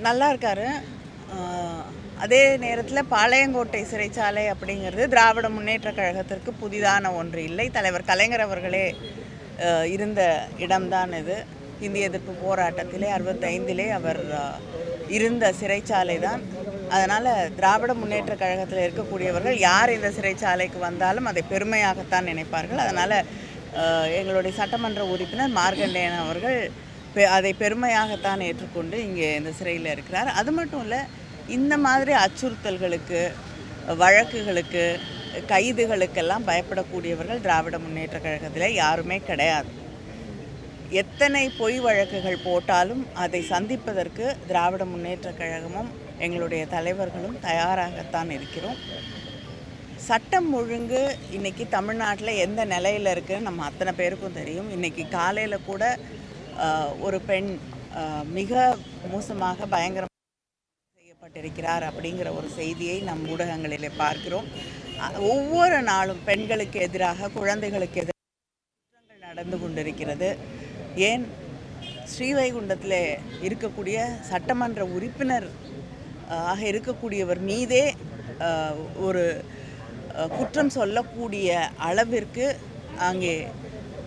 நல்லா இருக்காரு. அதே நேரத்தில் பாளையங்கோட்டை சிறைச்சாலை அப்படிங்கிறது திராவிட முன்னேற்ற கழகத்திற்கு புதிதான ஒன்று இல்லை. தலைவர் கலைஞர் அவர்களே இருந்த இடம்தான் இது. இந்திய எதிர்ப்பு போராட்டத்திலே 65 அவர் இருந்த சிறைச்சாலை தான். அதனால் திராவிட முன்னேற்ற கழகத்தில் இருக்கக்கூடியவர்கள் யார் இந்த சிறைச்சாலைக்கு வந்தாலும் அதை பெருமையாகத்தான் நினைப்பார்கள். அதனால் எங்களுடைய சட்டமன்ற உறுப்பினர் மார்கண்டேயன் அவர்கள் அதை பெருமையாகத்தான் ஏற்றுக்கொண்டு இங்கே இந்த சிறையில் இருக்கிறார். அது மட்டும் இல்லை, இந்த மாதிரி அச்சுறுத்தல்களுக்கு, வழக்குகளுக்கு, கைதுகளுக்கெல்லாம் பயப்படக்கூடியவர்கள் திராவிட முன்னேற்ற கழகத்தில் யாருமே கிடையாது. எத்தனை பொய் வழக்குகள் போட்டாலும் அதை சந்திப்பதற்கு திராவிட முன்னேற்ற கழகமும் எங்களுடைய தலைவர்களும் தயாராகத்தான் இருக்கிறோம். சட்டம் ஒழுங்கு இன்றைக்கி தமிழ்நாட்டில் எந்த நிலையில் இருக்குதுன்னு நம்ம அத்தனை பேருக்கும் தெரியும். இன்றைக்கி காலையில் கூட ஒரு பெண் மிக மோசமாக பயங்கரமாக செய்யப்பட்டிருக்கிறார் அப்படிங்கிற ஒரு செய்தியை நம் ஊடகங்களிலே பார்க்கிறோம். ஒவ்வொரு நாளும் பெண்களுக்கு எதிராக, குழந்தைகளுக்கு எதிராக குற்றங்கள் நடந்து கொண்டிருக்கிறது. ஏன் ஸ்ரீவைகுண்டத்தில் இருக்கக்கூடிய சட்டமன்ற உறுப்பினர் ஆக இருக்கக்கூடியவர் மீதே ஒரு குற்றம் சொல்லக்கூடிய அளவிற்கு அங்கே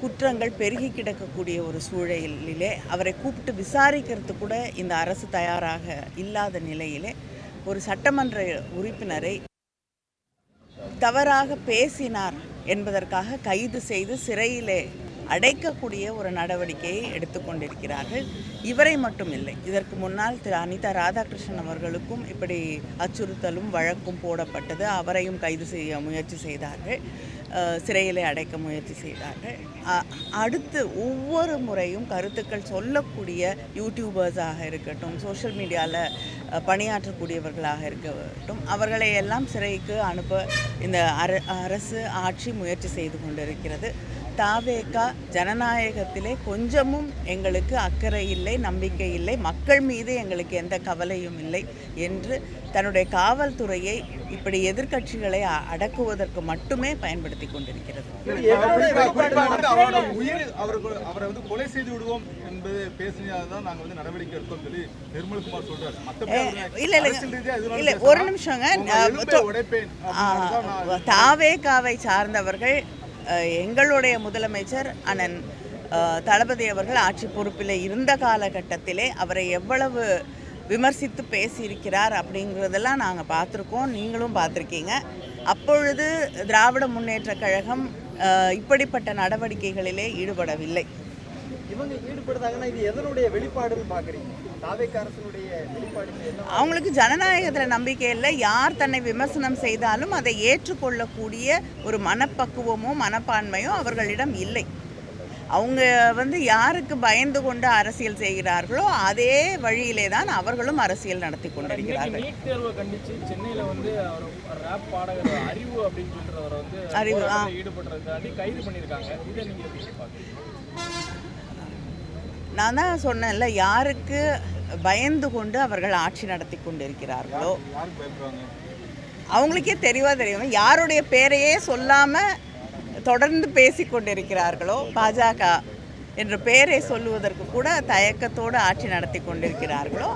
குற்றங்கள் பெருகி கிடக்கக்கூடிய ஒரு சூழலிலே அவரை கூப்பிட்டு விசாரிக்கிறது கூட இந்த அரசு தயாராக இல்லாத நிலையிலே ஒரு சட்டமன்ற உறுப்பினரை தவறாக பேசினார் என்பதற்காக கைது செய்து சிறையிலே அடைக்கக்கூடிய ஒரு நடவடிக்கையை எடுத்துக்கொண்டிருக்கிறார்கள். இவரை மட்டும் இல்லை, இதற்கு முன்னால் திரு அனிதா ராதாகிருஷ்ணன் அவர்களுக்கும் இப்படி அச்சுறுத்தலும் வழக்கும் போடப்பட்டது. அவரையும் கைது செய்ய முயற்சி செய்தார்கள், சிறையிலே அடைக்க முயற்சி செய்தார்கள். அடுத்து ஒவ்வொரு முறையும் கருத்துக்கள் சொல்லக்கூடிய யூடியூபர்ஸாக இருக்கட்டும், சோஷியல் மீடியாவில் பணியாற்றக்கூடியவர்களாக இருக்கட்டும், அவர்களை எல்லாம் சிறைக்கு அனுப்ப இந்த அரசு ஆட்சி முயற்சி செய்து கொண்டிருக்கிறது. தாவேகா ஜனநாயகத்திலே கொஞ்சமும் எங்களுக்கு அக்கறை இல்லை, நம்பிக்கை இல்லை, மக்கள் மீது எங்களுக்கு எந்த கவலையும் இல்லை என்று தன்னுடைய காவல்துறையை இப்படி எதிர்க்கட்சிகளை அடக்குவதற்கு மட்டுமே பயன்படுத்தி கொண்டிருக்கிறது. கொலை செய்து விடுவோம் என்பது பேசினதான் நாங்கள் நடவடிக்கை எடுத்தோம் சொல்லி நிர்மல்குமார் சொல்றாரு. இல்ல ஒரு நிமிஷங்க, தாவேகாவை சார்ந்தவர்கள் எங்களுடைய முதலமைச்சர் அண்ணன் தளபதி அவர்கள் ஆட்சி பொறுப்பில் இருந்த காலகட்டத்திலே அவரை எவ்வளவு விமர்சித்து பேசியிருக்கிறார் அப்படிங்கிறதெல்லாம் நாங்கள் பார்த்துருக்கோம், நீங்களும் பார்த்துருக்கீங்க. அப்பொழுது திராவிட முன்னேற்ற கழகம் இப்படிப்பட்ட நடவடிக்கைகளிலே ஈடுபடவில்லை. இவங்க ஈடுபடுறாங்கன்னா இது எதனுடைய வெளிப்பாடுன்னு பார்க்குறீங்க? அவங்களுக்கு ஜனநாயகத்தில் நம்பிக்கை இல்லை. யார் தன்னை விமர்சனம் செய்தாலும் அதை ஏற்றுக்கொள்ளக்கூடிய ஒரு மனப்பக்குவமோ மனப்பான்மையோ அவர்களிடம் இல்லை. அவங்க யாருக்கு பயந்து கொண்டு அரசியல் செய்கிறார்களோ அதே வழியிலே தான் அவர்களும் அரசியல் நடத்தி கொண்டிருக்கிறார்கள். நீட் தேர்வை கண்டித்து சென்னையில் ராப் பாடகர் அறிவு அப்படின்னு சொல்றவரை அறிவு ஈடுபடுறதுக்காண்டி கைது பண்ணியிருக்காங்க. இதை நீங்கள் எப்படி பார்க்குறீங்க? நான் தான் சொன்னேன்ல, யாருக்கு பயந்து கொண்டு அவர்கள் ஆட்சி நடத்தி கொண்டிருக்கிறார்களோ அவங்களுக்கே தெரியும். யாருடைய பேரையே சொல்லாமல் தொடர்ந்து பேசி கொண்டிருக்கிறார்களோ, பாஜக என்ற பெயரை சொல்லுவதற்கு கூட தயக்கத்தோடு ஆட்சி நடத்தி கொண்டிருக்கிறார்களோ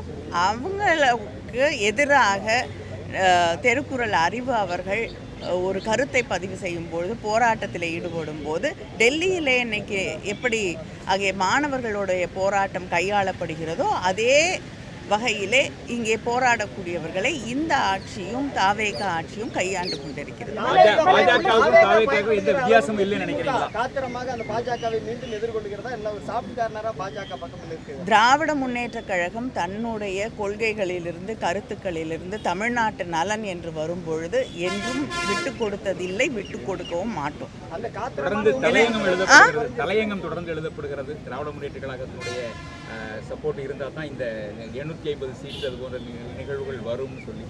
அவங்களுக்கு எதிராக தெருக்குறள் அறிவு அவர்கள் ஒரு கருத்தை பதிவு செய்யும் பொழுது, போராட்டத்தில் ஈடுபடும் போது, டெல்லியிலே இன்னைக்கு எப்படி அங்கே மாணவர்களுடைய போராட்டம் கையாளப்படுகிறதோ அதே வகையிலே இங்கே போராடக்கூடியவர்களை இந்த ஆட்சியும் தாவேகா ஆட்சியும் கையாண்டு கொண்டிருக்கிறது. திராவிட முன்னேற்ற கழகம் தன்னுடைய கொள்கைகளிலிருந்து, கருத்துக்களிலிருந்து தமிழ்நாட்டு நலன் என்று வரும்பொழுது என்றும் விட்டு கொடுத்ததில்லை, விட்டு கொடுக்கவும் மாட்டோம். தலையங்கம் தொடர்ந்து எழுதப்படுகிறது. திராவிட முன்னேற்ற கழகத்தினுடைய சப்போர்ட் இருந்தால் தான் இந்த 850 சீட்டு அது போன்ற நிகழ்வுகள் வரும்னு சொல்லி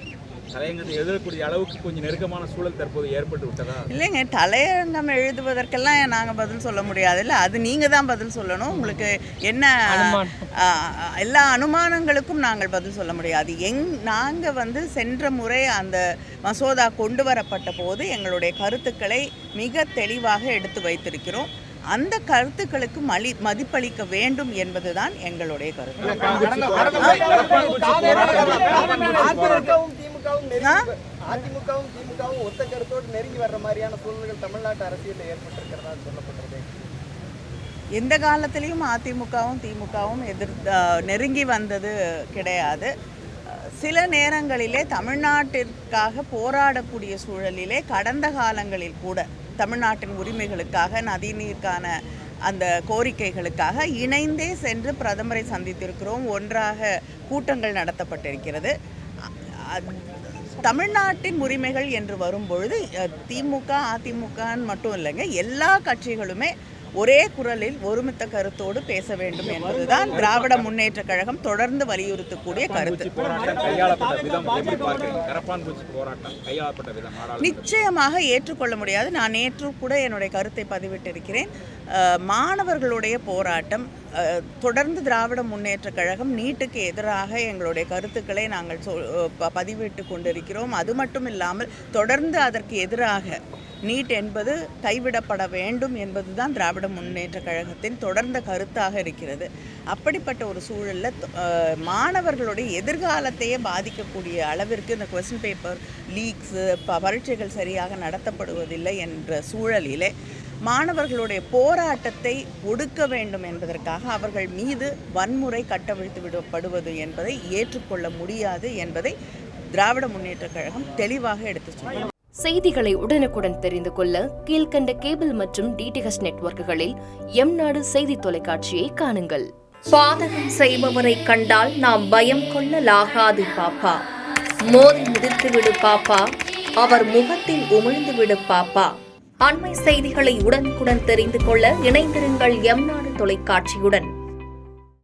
தலையங்கத்தை எழுதக்கூடிய அளவுக்கு கொஞ்சம் நெருக்கமான சூழல் தற்போது ஏற்பட்டு விட்டதா? இல்லைங்க, தலையங்கம் எழுதுவதற்கெல்லாம் நாங்கள் பதில் சொல்ல முடியாது. இல்லை, அது நீங்கள் தான் பதில் சொல்லணும். உங்களுக்கு என்ன எல்லா அனுமானங்களுக்கும் நாங்கள் பதில் சொல்ல முடியாது. நாங்கள் சென்ற முறை அந்த மசோதா கொண்டு வரப்பட்ட போது எங்களுடைய கருத்துக்களை மிக தெளிவாக எடுத்து வைத்திருக்கிறோம். அந்த கருத்துக்களுக்கு மதிப்பளிக்க வேண்டும் என்பதுதான் எங்களுடைய கருத்து. அதிமுகவும் திமுகவும் ஒத்த கருத்தோடு நெருங்கி வர்ற மாதிரியான சூழ்நிலைகள் தமிழ்நாட்டு அரசியலில் ஏற்பட்டிருக்கிறதா சொல்லப்படுறது. எந்த காலத்திலையும் அதிமுகவும் திமுகவும் நெருங்கி வந்தது கிடையாது. சில நேரங்களிலே தமிழ்நாட்டிற்காக போராடக்கூடிய சூழலிலே கடந்த காலங்களில் கூட தமிழ்நாட்டின் உரிமைகளுக்காக, நதிநீருக்கான அந்த கோரிக்கைகளுக்காக இணைந்தே சென்று பிரதமரை சந்தித்திருக்கிறோம். ஒன்றாக கூட்டங்கள் நடத்தப்பட்டிருக்கிறது. தமிழ்நாட்டின் உரிமைகள் என்று வரும்பொழுது திமுக அதிமுகன்னு மட்டும் இல்லைங்க, எல்லா கட்சிகளுமே ஒரே குரலில் ஒருமித்த கருத்தோடு பேச வேண்டும் என்பதுதான் திராவிட முன்னேற்ற கழகம் தொடர்ந்து வலியுறுத்தக்கூடிய கருத்து. நிச்சயமாக ஏற்றுக்கொள்ள முடியாது. நான் நேற்று கூட என்னுடைய கருத்தை பதிவிட்டிருக்கிறேன். மாணவர்களுடைய போராட்டம் தொடர்ந்து திராவிட முன்னேற்ற கழகம் நீட்டுக்கு எதிராக எங்களுடைய கருத்துக்களை நாங்கள் பதிவிட்டு கொண்டிருக்கிறோம். அது மட்டும் இல்லாமல் தொடர்ந்து அதற்கு எதிராக நீட் என்பது கைவிடப்பட வேண்டும் என்பதுதான் திராவிட முன்னேற்ற கழகத்தின் தொடர்ந்த கருத்தாக இருக்கிறது. அப்படிப்பட்ட ஒரு சூழலில் மாணவர்களுடைய எதிர்காலத்தையே பாதிக்கக்கூடிய அளவிற்கு இந்த கொஸ்டின் பேப்பர் லீக்ஸு, பரீட்சைகள் சரியாக நடத்தப்படுவதில்லை என்ற சூழலிலே மாணவர்களுடைய போராட்டத்தை ஒடுக்க வேண்டும் என்பதற்காக அவர்கள் மீது வன்முறை கட்டவிழ்த்து விடப்படுவது என்பதை ஏற்றுக்கொள்ள முடியாது என்பதை திராவிட முன்னேற்ற கழகம் தெளிவாக எடுத்துச் சொல்லும். செய்திகளை உடனுக்குடன் தெரிந்து கொள்ள கீழ்கண்ட கேபிள் மற்றும் டிடிஹெச் நெட்வொர்க்குகளில் எம்நாடு செய்தி தொலைக்காட்சியை காணுங்கள். பாதகம் செய்பவரை கண்டால் நாம் பயம் கொள்ளலாகாது பாப்பா. மோதி மிதித்துவிடு பாப்பா, அவர் முகத்தில் உமிழ்ந்துவிடு பாப்பா. அண்மை செய்திகளை உடனுக்குடன் தெரிந்து கொள்ள இணைந்திருங்கள் எம்நாடு தொலைக்காட்சியுடன்.